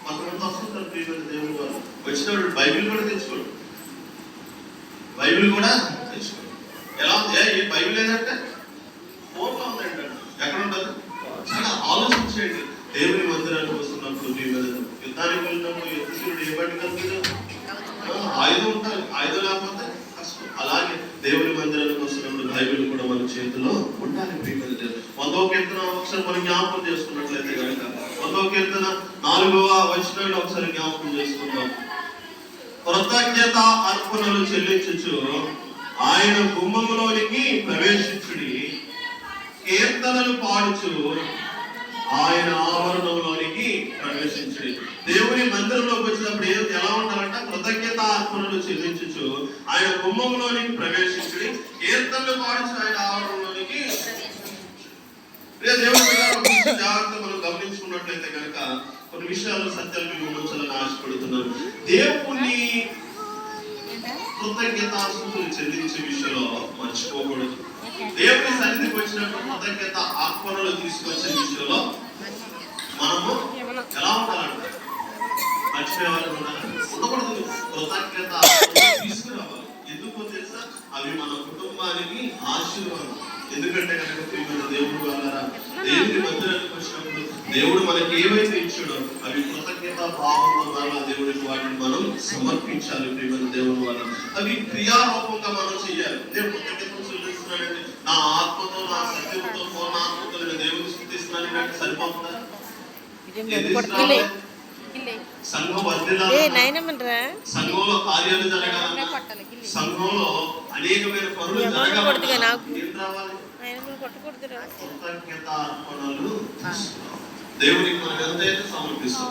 S1: కొంతమంది వస్తుంటారు ప్రియమైన దేవుని వారు, వచ్చినప్పుడు బైబిల్ కూడా తెచ్చుకోండి. బైబిల్ కూడా తెచ్చుకోండి. ఎలా ఉంది? ఈ బైబిల్ ఏంటంటే ఫోన్లో ఉందండి. ఎక్కడ ఉంటుంది? చాలా ఆలోచించండి. దేవుని మందిరానికి వస్తున్నప్పుడు యుద్ధానికి వెళ్ళినప్పుడు యుద్ధశూరుడు ఏ బట్టి కలిగిన ఆయుధం ఉంటారు. ఆయుధం లేకపోతే కష్టం. అలాగే దేవుని మందిరానికి వస్తున్నప్పుడు బైబిల్ కూడా మన చేతిలో ఉండాలి. 100వ కీర్తన ఒకసారి మనం జ్ఞాపకం చేసుకున్నట్లయితే కనుక 100వ కీర్తన 4వ వచనంలో ఒకసారి జ్ఞాపకం చేసుకుందాం. కృతజ్ఞత అర్పణలు చెల్లించుచు ఆయన గుమ్మములోనికి ప్రవేశించుడి, కీర్తనలు పాడుచు ఆయన ఆవరణంలోనికి ప్రవేశించుడి. దేవుని మందిరంలోకి వచ్చినప్పుడు ఎలా ఉండాలంటే కృతజ్ఞత ఆత్మలను చెల్లించుచు ఆయన గుమ్మంలోనికి ప్రవేశించుడి, కీర్తనలు పాడుచు ఆయన ఆవరణంలోనికి. దేవుని జాగ్రత్త మనం గమనించుకున్నట్లయితే కనుక కొన్ని విషయాలు సత్యాలు మీకు ఉంచాలని ఆశపడుతున్నాను. దేవుని కృతజ్ఞతాస్తుతులు చెల్లించే విషయంలో మర్చిపోకూడదు. దేవుని సన్నిధికి వచ్చినప్పుడు కృతజ్ఞత ఆత్మలో తీసుకొచ్చే విషయంలో మనము ఎలా ఉండాలంటే మర్చిపోయేవాళ్ళు ఉండకూడదు. కృతజ్ఞత తీసుకురావాలి. ఎందుకో తెలుసా? అవి మన కుటుంబానికి ఆశీర్వాదం. ఎందుకంటే కనుక దేవుడు వల్ల దేవుని మందిరానికి వచ్చినప్పుడు దేవుడు మనకి ఏవైతే ఇచ్చాడో అవి కృతజ్ఞత భావంతో వల్ల దేవుడికి వాటిని మనం సమర్పించాలి. ప్రియమైన దేవుని వల్ల అవి క్రియారూపంగా మనం చేయాలి. నేను కృతజ్ఞతలు చెల్లిస్తున్నానండి, నా ఆత్మతో నా సత్యంతో పూర్ణాత్మతో నేను దేవుని స్తుతిస్తున్నాను అంటే సరిపోతుందా? సంఘం వర్ధిల్లాలి, సంఘంలో కార్యాలు జరగాలి, సంఘంలో అనేకమైన పనులు జరగాలి. ఏం రావాలి? కృతజ్ఞత అర్పణలు. దేవునికి మనం ఎంతైతే సమర్పిస్తాం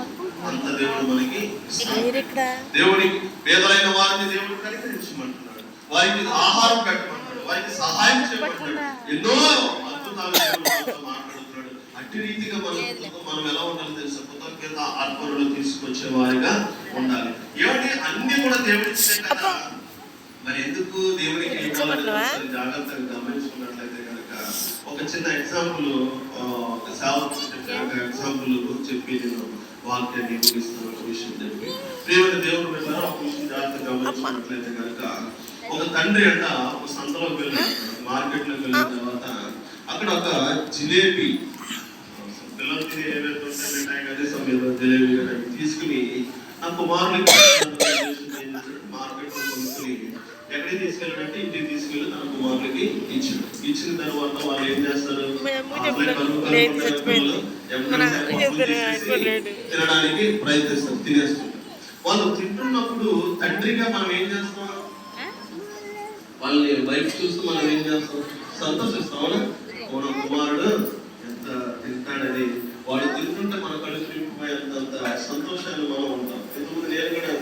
S1: అంత దేవుడు మనకి దేవునికి పేదలైన వారిని దేవుడు కనికరించమంటున్నాడు, వారికి ఆహారం పెట్టమంటాడు, వారికి సహాయం చేయమంటాడు, ఎన్నో అద్భుతాలు మాట్లాడుతున్నాడు. అట్టి రీతిగా మనం ఎలా ఉండాలి తెలుసా? కృతజ్ఞత అర్పణలు తీసుకొచ్చే వారిగా ఉండాలి. ఏమంటే అన్ని కూడా దేవుడిచ్చే కదా, మరి ఎందుకు దేవునికి జాగ్రత్తగా గమనించుకున్నట్లయితే కనుక ఒక చిన్న ఎగ్జాంపుల్ ఎగ్జాంపుల్ చెప్పి నేను వాక్యాన్ని ముగిస్తున్న ఒక విషయం చెప్పి ప్రియమైన దేవుడు వెళ్ళారు. ఒక విషయం జాగ్రత్తగా గమనించుకున్నట్లయితే కనుక ఒక తండ్రి అంట ఒక సంతలోకి వెళ్ళాడు, మార్కెట్ లోకి వెళ్ళిన తర్వాత అక్కడ ఒక జిలేబీ పిల్లలు తిని ఏవైతే ఉంటాయి కనీసం జిలేబీ తీసుకుని ఆ కుమారులకి మార్కెట్ లో కొనుక్కుని ఎక్కడికి తీసుకెళ్ళాడంటే ఇంటికి తీసుకెళ్ళి తన కుమారులకి ఇచ్చాడు. ఇచ్చిన తర్వాత వాళ్ళు ఏం చేస్తారు? తినడానికి ప్రయత్నిస్తారు, తినేస్తారు. వాళ్ళు తింటున్నప్పుడు తండ్రిగా మనం ఏం చేస్తాం? వాళ్ళని వైపు చూస్తూ మనం ఏం చేస్తాం? సంతోషిస్తాం. అవునా? మన కుమారుడు ఎంత తింటాడని వాడు తింటుంటే మన కళ్ళు తిరిగిపోయేంత సంతోషాన్ని మనం ఉంటాం. ఎందుకంటే నేను కూడా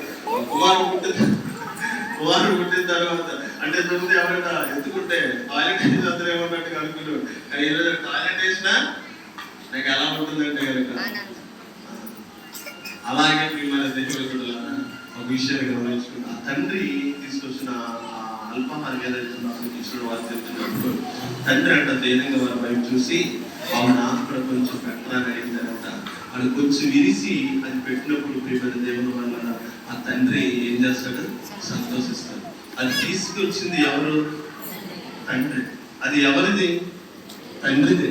S1: కుమారుడు పుట్టిన తర్వాత అంటే తొమ్మిది ఎవరైనా ఎందుకుంటే టాయిలెట్ వేసి అందరూ ఏమన్నట్టుగా అనుకున్నాడు. కానీ ఈరోజు టాయిలెట్ వేసినా నాకు ఎలా ఉంటుందంటే కనుక అలాగే మన దేవుడు ఒక విషయాన్ని గమనించుకుంటా. ఆ తండ్రి తీసుకొచ్చిన అల్పాహారం ఏదైతే ఇచ్చిన వారు చెప్తున్నప్పుడు తండ్రి అంట ధైర్యంగా వారి వైపు చూసి అవును అక్కడ కొంచెం పెట్టాలని అడిగిందంట. అది కొంచెం విరిసి అది పెట్టినప్పుడు ప్రియమైన దేవుని వల్ల ఆ తండ్రి ఏం చేస్తాడు? సంతోషిస్తాడు. అది తీసుకొచ్చింది ఎవరు? తండ్రి. అది ఎవరిది? తండ్రిది.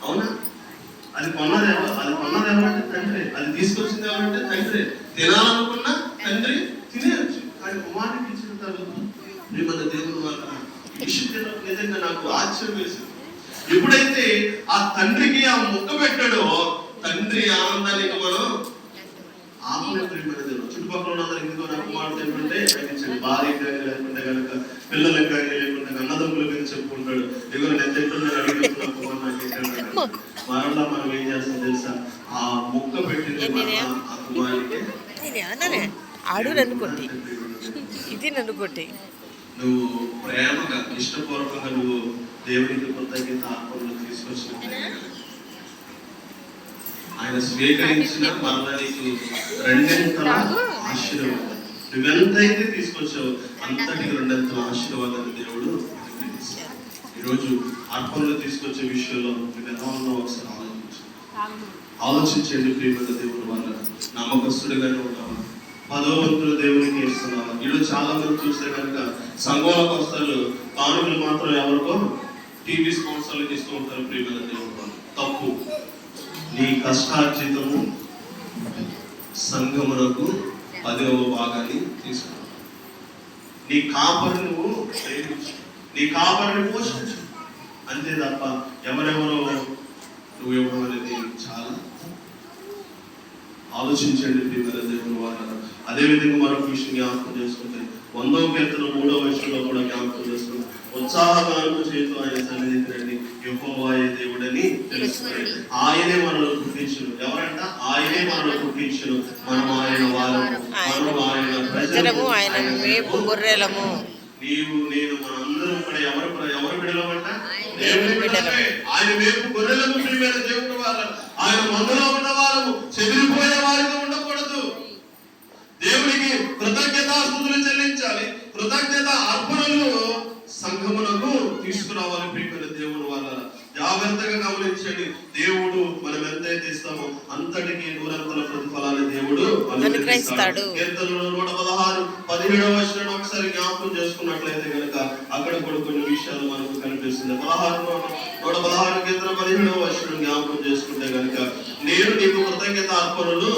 S1: అవునా? అది కొన్నది ఎవరు? అది కొన్నది ఎవరంటే తండ్రి. అది తీసుకొచ్చింది ఎవరంటే తండ్రి. తినాలనుకున్నా తండ్రి తినేయచ్చు. కానీ కుమారుడికి ఇచ్చిన తర్వాత ప్రియమైన దేవుని వల్ల విషయం నిజంగా నాకు ఆశ్చర్యం వేసింది. ఎప్పుడైతే ఆ తండ్రికి ఆ ముక్క పెట్టాడో తండ్రి ఆనందానికి మనం చుట్టుపక్కల ఉన్న ఎందుకో నా కుమారుడు ఏంటంటే భార్య కానీ లేకుంటే కనుక పిల్లలకు కానీ లేకుంటే అన్నదమ్ములు కానీ చెప్పుకుంటాడు. ఇదిగో నేను తింటున్నాను అడిగి నా కుమారు నాకు మరలా మనం ఏం చేస్తాం తెలుసా? ఆ ముక్క పెట్టింది ఆ కుమారుడికి నువ్వు ప్రేమగా ఇష్టపూర్వకంగా నువ్వు దేవునికి కృతజ్ఞత ఆత్మను తీసుకొచ్చినట్లయితే ఆయన స్వీకరించిన మరలా నీకు రెండంతల ఆశీర్వాదం. నువ్వెంతైతే తీసుకొచ్చావు అంతటికి రెండంతల ఆశీర్వాదాన్ని దేవుడు ఈరోజు అర్పణలు తీసుకొచ్చే విషయంలో నువ్వు ఎలా ఉన్నావు ఒకసారి ఆలోచించండి. ప్రియమైన దేవుడు వల్ల నమ్మకస్తుడిగానే ఉన్నావా? పదవంతులు దేవునికి ఇస్తున్నావా? ఈరోజు చాలా మంది చూస్తే కనుక సంఘాలకు వస్తారు, కానుకలు మాత్రం ఎవరికో టీవీ స్పాన్సర్లకు ఇస్తూ ఉంటారు. ప్రియమైన దేవుడు వల్ల తప్పు. నీ కష్టార్జితము సంఘమునకు 10వ భాగాన్ని తీసుకు. నీ కాపరి నువ్వు ప్రేమించు, నీ కాపరిని పోషించు, అంతే తప్ప ఎవరెవరో నువ్వు ఇవ్వడం అనేది చాలా ఆలోచించండి ప్రియమైన దేవుని వారు. అదేవిధంగా మరొక విషయం జ్ఞాపకం చేసుకుంటే 100వ కీర్తన 3వ వచనంలో కూడా జ్ఞాపకం చేసుకుంటాం. ఉత్సాహగానము చేస్తూ ఆయన సన్నిధికి రండి, యెహోవాయే దేవుడని తెలుసుకోండి. ఆయనే మనల్ని పుట్టించును. ఎవరంట? ఆయనే మనల్ని పుట్టించును. మనం ఆయన వారము, మనం ఆయన ప్రజలము,
S2: ఆయన మేపు గొర్రెలము.
S1: నీవు నేను మనందరం కూడా ఎవరు బిడ్డలమంట? దేవుని బిడ్డలమే. ఆయన మేపు గొర్రెలము ప్రియమైన దేవుని వారు. ఆయన మందులో ఉన్న వారము, చెదిరిపోయే వారిగా ఉండకూడదు. దేవునికి కృతజ్ఞతాస్తుతులు చెల్లించాలి. కృతజ్ఞత అర్పణలు సంఘమునకు తీసుకురావాలి ప్రియమైన దేవుని వల్ల. జాగ్రత్తగా గమనించండి. దేవుడు మనం ఎంతైతే ఇస్తామో అంతటికి నూరంతల ప్రతిఫలాన్ని దేవుడు అనుగ్రహిస్తాడు. కీర్తనలు 116 17వ వచనం ఒకసారి జ్ఞాపకం చేసుకున్నట్లయితే కనుక అక్కడ కూడా కొన్ని విషయాలు మనకు కనిపిస్తుంది. 116 కీర్తన 17వ వచనం జ్ఞాపకం చేసుకుంటే కనుక, నేను నీకు కృతజ్ఞత అర్పణలు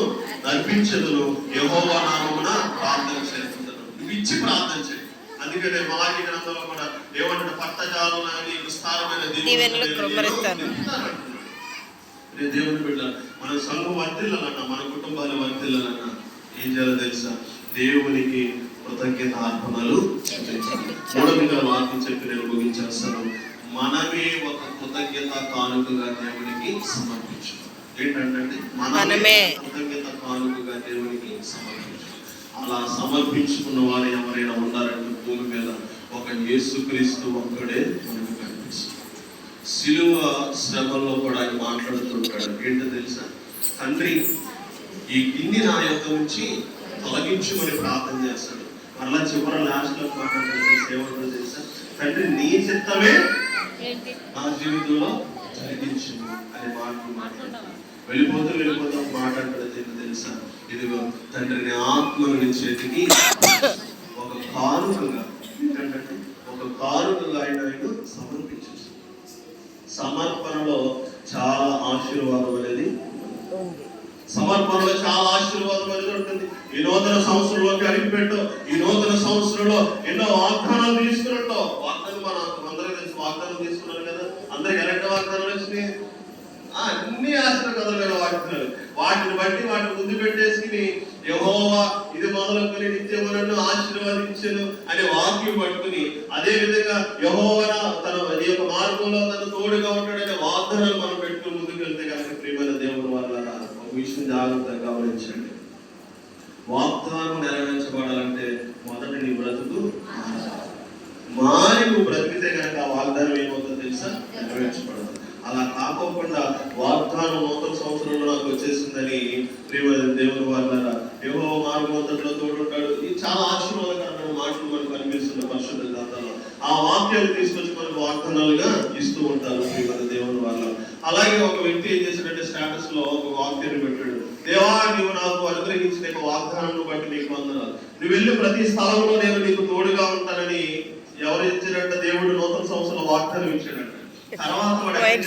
S1: అర్పించదును, యెహోవా నామమున ప్రార్థన చేస్తున్నాను. నువ్వు ఇచ్చి ప్రార్థన చేయి. అందుకనే మలాకి గ్రంథంలో కూడా ఏమంటే పట్టజాలం విస్తారమైన దేవుని బిడ్డ మన సంఘం వర్తిల్లాలన్నా, మన కుటుంబాలు వర్తిల్లాలన్నా ఏం చేయాలో తెలుసా? దేవునికి కృతజ్ఞత అర్పణలు చూడమిగా వాక్యం చెప్పి నేను ముగించేస్తాను. మనమే ఒక కృతజ్ఞత కానుకగా దేవునికి సమర్పించాలి. ఏంటంటే మనమే కృతజ్ఞత కానుకగా దేవునికి సమర్పించాలి. అలా సమర్పించుకున్న వారు ఎవరైనా ఉన్నారంటే భూమి మీద ఒక యేసుక్రీస్తు ఒక్కడే మనకు కనిపిస్తుంది. సిలువ శ్రమల్లో కూడా ఆయన మాట్లాడుతుంటాడు. ఏంటో తెలుసా? తండ్రి, ఈ గిన్నె నా యొక్క నుంచి తొలగించుమని ప్రార్థన చేస్తాడు. మరలా చివరి లాస్ట్ లో ఏమంటాడు తెలుసా? తండ్రి, నీ చిత్తమే నా జీవితంలో జరిగించు అనే మాటలు మాట్లాడతాడు. వెళ్ళిపోతూ మాట్లాడేది ఏంటో తెలుసా? ఇదిగో తండ్రిని ఆత్మను నీ చేతికి ఒక కానుకగా, ఏంటంటే ఒక కానుకగా ఆయన సమర్పించేసి. సమర్పణలో చాలా ఆశీర్వాదం అనేది, సమర్పణలో చాలా ఆశీర్వాదం అనేది ఉంటుంది. ఈ నూతన సంవత్సరంలోకి అడిగిపెట్టు. ఈ నూతన సంవత్సరంలో ఎన్నో వాగ్దానాలు తీసుకున్నట్టు. వాగ్దానం అందరికీ తెలుసు. వాగ్దానం తీసుకున్నారు కదా, అందరికి ఎలాంటి వాగ్దానాలు వచ్చినాయి? అన్ని ఆశీర్వాదాలు వాడుతున్నారు. వాటిని బట్టి వాటిని ముందు పెట్టేసుకుని యెహోవా ఇది మొదలుకొని నిత్యము నన్ను ఆశీర్వదించెను అనే వాక్యం పట్టుకుని, అదే విధంగా యెహోవా తన యొక్క మార్గంలో తన తోడుగా ఉంటాడనే వాగ్దానాలు మనం పెట్టుకుని ముందుకు వెళ్తే కనుక ప్రియమైన దేవుని వల్ల ఒక విషయం జాగ్రత్తగా గమనించండి. వాగ్దానం నెరవేర్చబడాలంటే మొదట నీ బ్రతుకు మారి నువ్వు బ్రతికితే కనుక ఆ వాగ్దానం ఏమవుతుందో తెలుసా? నెరవేర్చబడదు. అలా కాకోకుండా వాగ్దానం నూతన సంవత్సరంలో నాకు వచ్చేసిందని ప్రియమైన దేవుని వాళ్ళ యెహోవా మార్గవంతుడిలో తోడుంటాడు. ఇది చాలా ఆశీర్వాదకరమైన మాటలు మనకు కనిపిస్తున్న పరిశుద్ధ గ్రంథంలో. ఆ వాక్యాలు తీసుకొచ్చి మనకు వాగ్దానాలుగా ఇస్తూ ఉంటారు ప్రియమైన దేవుని వాళ్ళ. అలాగే ఒక వ్యక్తి ఏం చేశాడంటే స్టేటస్ లో ఒక వాక్యాన్ని పెట్టాడు. దేవా, నీవు నాకు అనుగ్రహించిన వాగ్దానం బట్టి నీకు వందనాలు. నువ్వు వెళ్ళి ప్రతి స్థలంలో నేను నీకు తోడుగా ఉంటానని ఎవరు ఇచ్చినట్టు దేవుడు నూతన సంవత్సరంలో వాగ్దానం ఇచ్చాడంట.
S2: వైన్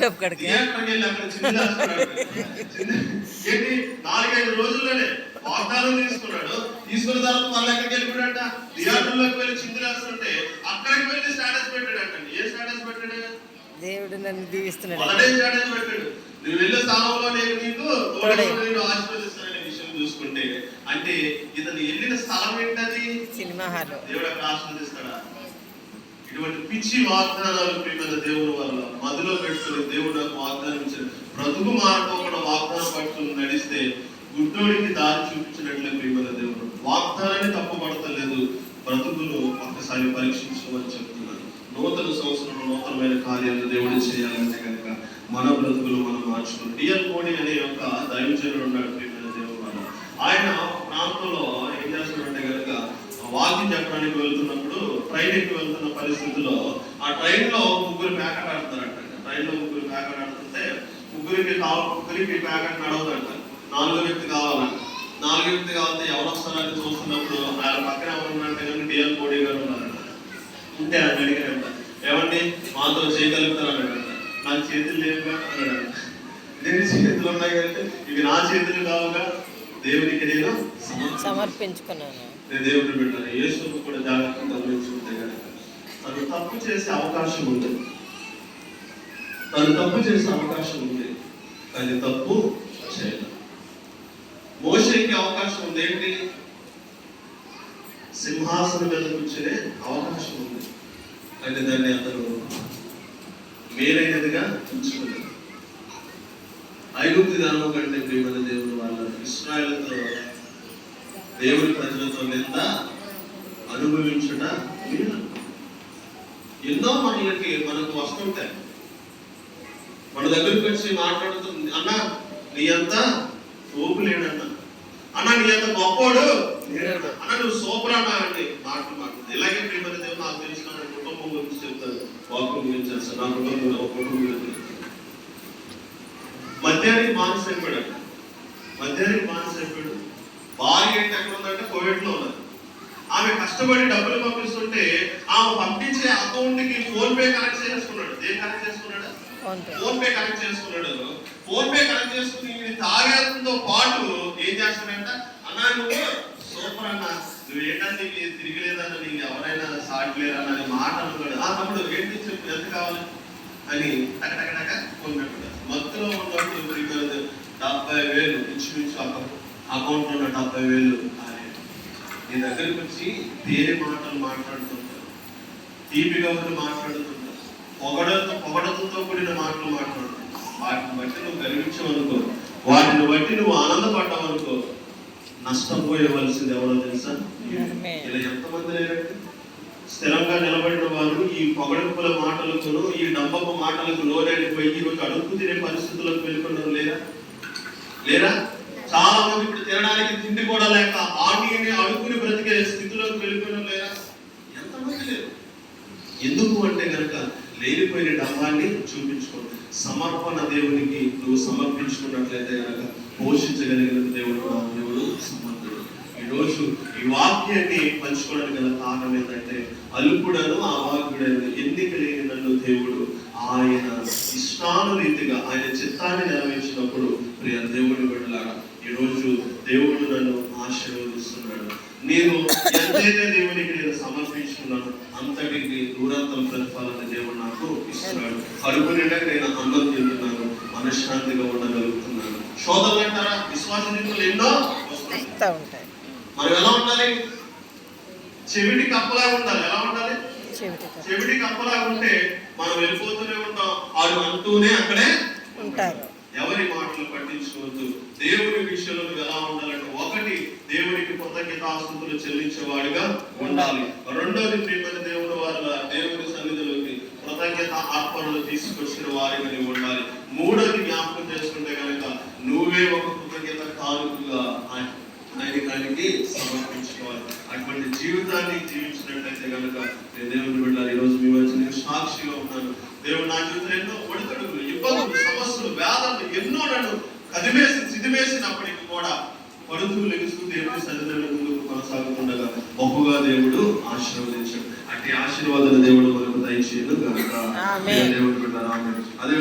S2: షాప్ కడికి
S1: ఏంటి 4-5 రోజుల్లోనే వాగ్దానం తీసుకున్నాడు. తీసుకున్న తర్వాత మళ్ళీ ఎక్కడికి వెళ్ళిపోయాడంట? థియేటర్లోకి వెళ్ళి చిందులేస్తుంటే అక్కడికి వెళ్ళి స్టేటస్ పెట్టాడంట. ఏ స్టేటస్ పెట్టాడు?
S2: దేవుడు నన్ను దీవిస్తున్నాడు.
S1: మొదటే స్టేటస్ పెట్టాడు, నువ్వు వెళ్ళే స్థలంలో నేను నీకు తోడుగా ఆశీర్వదిస్తాననే విషయం చూసుకుంటే, అంటే ఇతను వెళ్ళిన స్థలం ఏంటది?
S2: Cinema hall.
S1: దేవుడు అక్కడ ఆశీర్వదిస్తాడా? ఇటువంటి పిచ్చి వాగ్దానాలు ప్రియమైన దేవుని వల్ల మదిలో పెట్టుకుని దేవుడు నాకు వాగ్దానం ఇచ్చాడు. బ్రతుకు మారకుండా వాగ్దానం పట్టుకుని నడిస్తే గుడ్డోడికి దారి చూపించినట్లే ప్రియమైన దేవుడు. వాగ్దానాన్ని తప్పుపడతలేదు, బ్రతుకులు ఒక్కసారి పరీక్షించమని చెప్తున్నాను. నూతన సంవత్సరంలో నూతనమైన కార్యాలను దేవుడు చేయాలంటే కనుక మన బ్రతుకులు మనం మార్చుకోవాలి. డిఎల్ మోడీ అనే ఒక దైవజనుడు ఉన్నాడు ప్రియమైన దేవుని వల్ల. ఆయన ప్రాంతంలో ఏం చేస్తున్నాడంటే కనుక వాకింగ్ చెప్పడానికి వెళ్తున్నప్పుడు ట్రైన్ ఎక్కి వెళ్తున్న పరిస్థితుల్లో ఆ ట్రైన్ లో ముగ్గురు ప్యాకెట్ ఆడుతారంట. ట్రైన్ లో ముగ్గురు ప్యాకెట్ ఆడుతుంటే ముగ్గురికి ప్యాకెట్ నడవదంట. 4వ వ్యక్తి కావాలంట. 4వ వ్యక్తి కావాలంటే ఎవరు వస్తారని చూస్తున్నప్పుడు ఆయన పక్కన ఎవరు ఉన్నారంటే కానీ డిఎల్ మోడీ గారు ఉన్నారంట. ఉంటే ఆయన అడిగారంట, ఏమండి మాతో చేయగలుగుతారన్నాడంట. నాకు చేతులు లేవుగా అన్నాడంట. నేను చేతులు ఉన్నాయి కంటే ఇవి నా చేతులు కావుగా, దేవునికి నేను
S2: సమర్పించుకున్నాను.
S1: దేవుడిని పెట్టాను. యేసుకు కూడా జాగ్రత్తగా గమనించుకుంటే కనుక తను తప్పు చేసే అవకాశం ఉంది. కానీ తప్పు చేయలేదు. అవకాశం ఉంది. ఏంటి? సింహాసనం మీద కూర్చునే అవకాశం ఉంది. కానీ దాన్ని అతను మేలైనదిగా ఉంచుకున్నాడు. ఐగుప్తు దానం కంటే ప్రియమైన దేవుడు వాళ్ళ ఇశ్రాయేలుతో దేవుడి ప్రజలతో నింద అనుభవించుట మేలు. ఎన్నో మనకు వస్తుంటాయి. మన దగ్గరికి వచ్చి మాట్లాడుతుంది, అన్న నీ అంత తోపు లేడన్న, అన్న నీ అంత గొప్పోడు లేడన్న, అన్న నువ్వు సూపర్ అన్నా అంటే మాట్లాడుతుంది. ఇలాగే ప్రియమైన దేవుడు నాకు తెలిసిన కుటుంబం గురించి చెప్తారు. వాక్యం గురించి చేస్తాను. నా కుటుంబం గురించి మధ్యాహ్నం మానసైపోయాడు. భార్య ఏంటి ఎక్కడ ఉందంటే కోవిడ్లో ఉన్నది. ఆమె కష్టపడి డబ్బులు పంపిస్తుంటే ఆమె పంపించే అకౌంట్ కి ఫోన్ పే కనెక్ట్ చేసుకున్నాడు. ఏం కనెక్ట్ చేసుకున్నాడు? ఫోన్ పే కనెక్ట్ చేసుకున్నాడు. ఫోన్ పే కనెక్ట్ చేసుకుని తాగేతో పాటు ఏం చేస్తాడంట, అన్నా నువ్వు సూపర్ అన్న, నువ్వు ఏంటంటే నీకు తిరిగిలేదన్న, నీకు ఎవరైనా సాటి లేరన్న అని మాట అనుకున్నాడు. ఆ తమ్ముడు ఏంటి చెప్పు, ఎంత కావాలి అని టకటకటక కొన్నట్టు మత్తులో ఉన్నప్పుడు 70,000 ఇంచుమించు అకౌంట్ ఉన్న 70,000 నీ దగ్గరికి వచ్చి వేరే మాటలు మాట్లాడుతుంటారు, తీపి కబుర్లు మాట్లాడుతుంటారు, పొగడతతో కూడిన మాటలు మాట్లాడుతుంటారు. వాటిని బట్టి నువ్వు గర్వించవనుకో, వాటిని బట్టి నువ్వు ఆనందపడ్డావనుకో, నష్టపోయవలసింది ఎవరో తెలుసా? ఇలా ఎంతమంది లేరండి స్థిరంగా నిలబడిన వారు ఈ పొగడపుల మాటలకును ఈ డంబపు మాటలకు లోనైపోయి ఈరోజు అడుగు తినే పరిస్థితులకు వెళ్ళుకున్నారు లేరా? చాలా మంది ఇప్పుడు తినడానికి తిండి కూడా లేక ఆడిని అడుగుని బ్రతికే స్థితిలోకి వెళ్ళిపోయిన లేరా? ఎంతమంది లేరు. ఎందుకు అంటే కనుక లేనిపోయిన డబ్బాన్ని చూపించుకోండి. సమర్పణ దేవునికి నువ్వు సమర్పించుకున్నట్లయితే కనుక పోషించగలిగిన దేవుడు సమర్థుడు. ఈరోజు ఈ వాక్యాన్ని పంచుకోవడానికి గల కారణం ఏంటంటే అల్పుడను అవాక్యుడను ఎన్నిక లేని నన్ను దేవుడు ఆయన ఇష్టానురీతిగా ఆయన చిత్తాన్ని నెరవేర్చినప్పుడు ప్రియ దేవుని బిడ్డలారా ఈరోజు దేవుడు నన్ను ఆశీర్వదిస్తున్నాడు. నేను ఎంతైతే దేవునికి నేను సమర్పించుకున్నాను అంతటికి దూరంతం ప్రతిఫలాన్ని దేవుడు నాకు ఇస్తున్నాడు. కడుపు నిండా నేను అన్నం తింటున్నాను, మనశ్శాంతిగా ఉండగలుగుతున్నాను. శోధనలు అంటారా? విశ్వాస జీవితంలో ఎన్నో వస్తాయి. మనం ఎలా ఉండాలి? చెవిటి కప్పలా ఉండాలి. ఎలా ఉండాలి? చెవిటి కప్పలా ఉంటే మనం వెళ్ళిపోతూనే ఉంటాం, వాళ్ళు అంటూనే అక్కడే ఉంటారు. ఎవరి మాటలు పట్టించుకోవద్దు. దేవుని విషయంలో ఎలా ఉండాలంటే, ఒకటి దేవునికి కృతజ్ఞతాస్తుతులు చెల్లించేవాడిగా ఉండాలి. రెండోది ప్రియమైన దేవుడు వారు దేవుని సన్నిధిలోకి కృతజ్ఞత అర్పణలు తీసుకొచ్చిన వారిగా ఉండాలి. మూడోది జ్ఞాపకం చేసుకుంటే కనుక నువ్వే ఒక కృతజ్ఞత కానుకగా ఆయనకి సమర్పించుకోవాలి. అటువంటి జీవితాన్ని జీవించినట్లయితే కనుక దేవుని బిడ్డలారా ఈరోజు మీ వచ్చి నేను సాక్షిగా ఉన్నాను. దేవుడు నా జీవితంలో ఎన్నో ఒడిదుడుకులు, ఇబ్బందులు, సమస్యలు, వేదనలు ఎన్నో నన్ను కదిమేసి సిదిమేసినప్పటికీ కూడా పడుతూ లెగుస్తూ దేవుని సన్నిధిలో ముందుకు కొనసాగుతుండగా బహుగా దేవుడు ఆశీర్వదించాడు. అట్టి ఆశీర్వాదాలు దేవుడు మనకు దయచేయను గాక. దేవుడు బిడ్డలారా, అదే